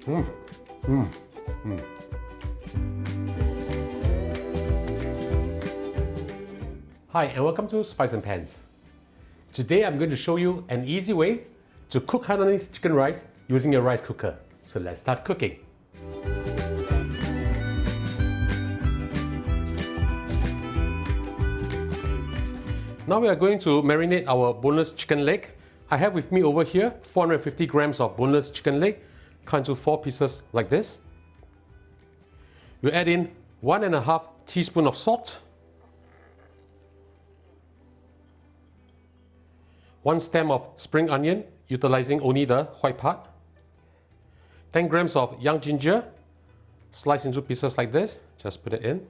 Hi and welcome to Spice and Pans. Today I'm going to show you an easy way to cook Hainanese chicken rice using a rice cooker. So let's start cooking. Now we are going to marinate our boneless chicken leg. I have with me over here 450 grams of boneless chicken leg, cut into 4 pieces like this. You add in 1.5 teaspoon of salt, 1 stem of spring onion, utilizing only the white part, 10 grams of young ginger, sliced into pieces like this, just put it in.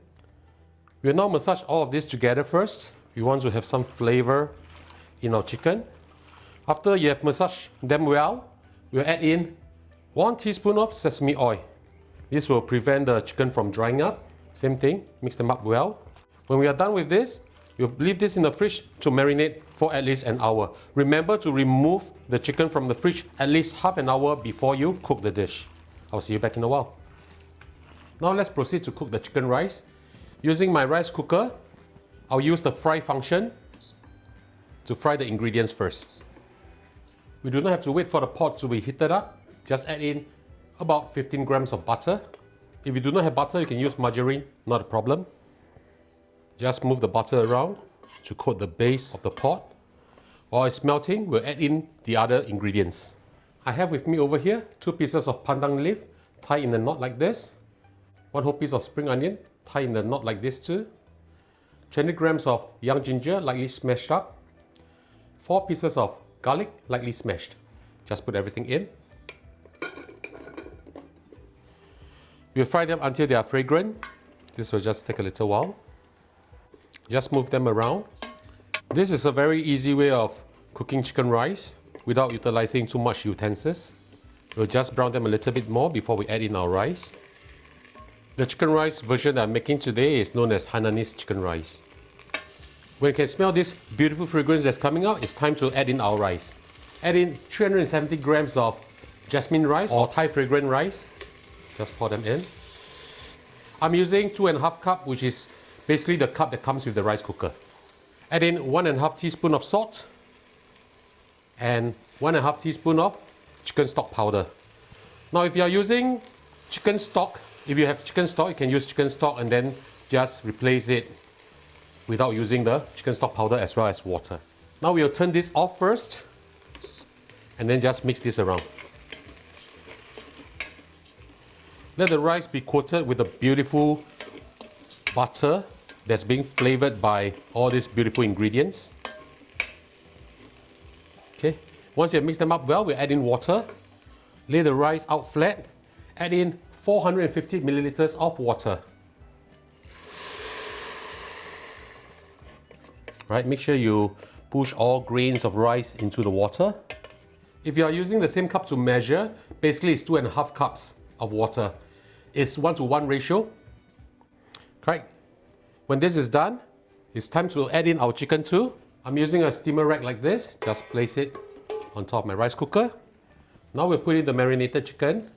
We'll now massage all of this together first. We want to have some flavor in our chicken. After you have massaged them well, we'll add in 1 teaspoon of sesame oil. This will prevent the chicken from drying up. Same thing, mix them up well. When we are done with this, we'll leave this in the fridge to marinate for at least an hour. Remember to remove the chicken from the fridge at least half an hour before you cook the dish. I'll see you back in a while. Now let's proceed to cook the chicken rice. Using my rice cooker, I'll use the fry function to fry the ingredients first. We do not have to wait for the pot to be heated up. Just add in about 15 grams of butter. If you do not have butter, you can use margarine, not a problem. Just move the butter around to coat the base of the pot. While it's melting, we'll add in the other ingredients. I have with me over here 2 pieces of pandan leaf tied in a knot like this, 1 whole piece of spring onion tied in a knot like this too, 20 grams of young ginger lightly smashed up, 4 pieces of garlic lightly smashed. Just put everything in. We'll fry them until they are fragrant. This will just take a little while. Just move them around. This is a very easy way of cooking chicken rice without utilizing too much utensils. We'll just brown them a little bit more before we add in our rice. The chicken rice version that I'm making today is known as Hainanese Chicken Rice. When you can smell this beautiful fragrance that's coming out, it's time to add in our rice. Add in 370 grams of jasmine rice or Thai fragrant rice. Just pour them in. I'm using 2.5 cups, which is basically the cup that comes with the rice cooker. Add in 1.5 teaspoon of salt and 1.5 teaspoon of chicken stock powder. Now if you are using chicken stock, if you have chicken stock, you can use chicken stock and then just replace it without using the chicken stock powder as well as water. Now we'll turn this off first and then just mix this around. Let the rice be coated with a beautiful butter that's being flavored by all these beautiful ingredients. Okay, once you have mixed them up well, we add in water, lay the rice out flat, add in 450 milliliters of water. Right, make sure you push all grains of rice into the water. If you are using the same cup to measure, basically it's 2.5 cups of water. It's 1:1 ratio. Right. When this is done, it's time to add in our chicken too. I'm using a steamer rack like this. Just place it on top of my rice cooker. Now we'll put in the marinated chicken.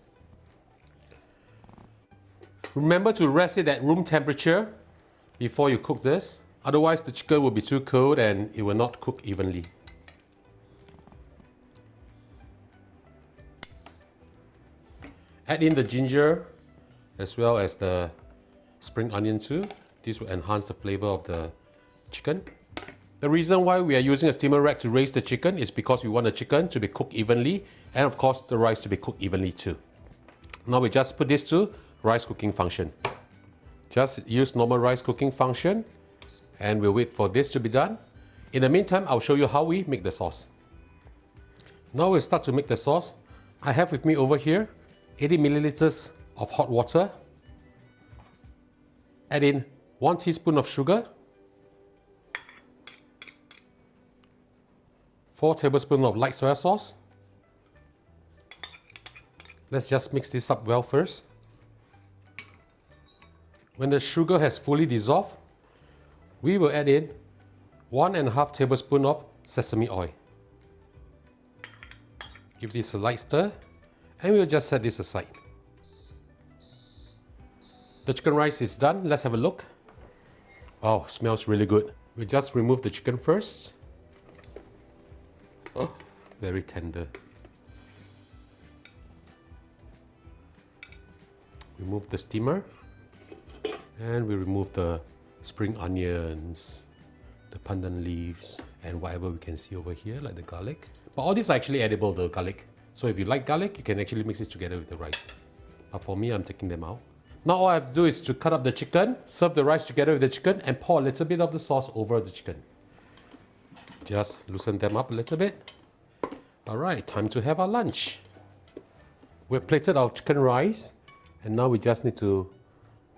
Remember to rest it at room temperature before you cook this. Otherwise the chicken will be too cold and it will not cook evenly. Add in the ginger as well as the spring onion too. This will enhance the flavor of the chicken. The reason why we are using a steamer rack to raise the chicken is because we want the chicken to be cooked evenly and of course the rice to be cooked evenly too. Now we just put this to rice cooking function. Just use normal rice cooking function and we'll wait for this to be done. In the meantime, I'll show you how we make the sauce. Now we'll start to make the sauce. I have with me over here 80 milliliters of hot water. Add in 1 teaspoon of sugar, 4 tablespoons of light soy sauce. Let's just mix this up well first. When the sugar has fully dissolved, we will add in 1.5 tablespoons of sesame oil. Give this a light stir and we'll just set this aside. The chicken rice is done. Let's have a look. Oh, smells really good. We just remove the chicken first. Oh, very tender. Remove the steamer. And we remove the spring onions, the pandan leaves, and whatever we can see over here, like the garlic. But all these are actually edible, the garlic. So if you like garlic, you can actually mix it together with the rice. But for me, I'm taking them out. Now all I have to do is to cut up the chicken, serve the rice together with the chicken, and pour a little bit of the sauce over the chicken. Just loosen them up a little bit. Alright, time to have our lunch. We've plated our chicken rice, and now we just need to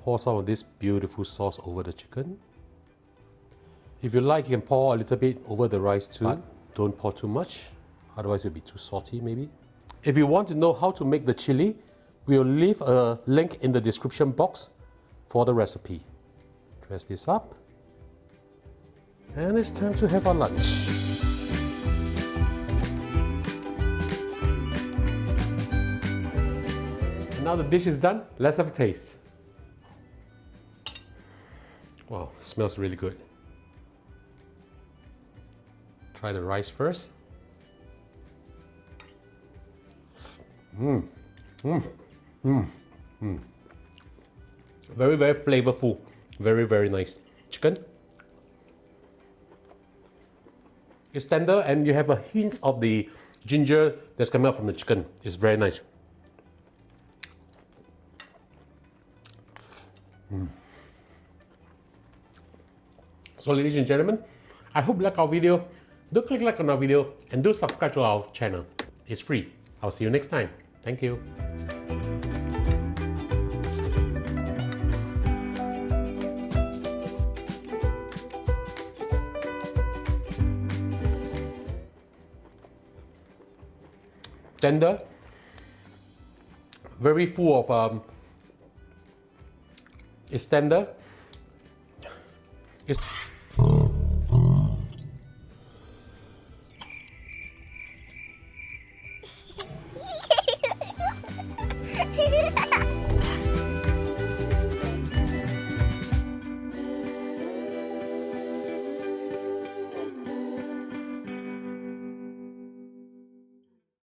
pour some of this beautiful sauce over the chicken. If you like, you can pour a little bit over the rice too, but don't pour too much, otherwise it'll be too salty maybe. If you want to know how to make the chili, we'll leave a link in the description box for the recipe. Dress this up, and it's time to have our lunch. Now the dish is done, let's have a taste. Wow, smells really good. Try the rice first. Very, very flavorful. Very, very nice. Chicken. It's tender and you have a hint of the ginger that's coming out from the chicken. It's very nice. So ladies and gentlemen, I hope you like our video. Do click like on our video and do subscribe to our channel. It's free. I'll see you next time. Thank you. Tender, very full of it's tender,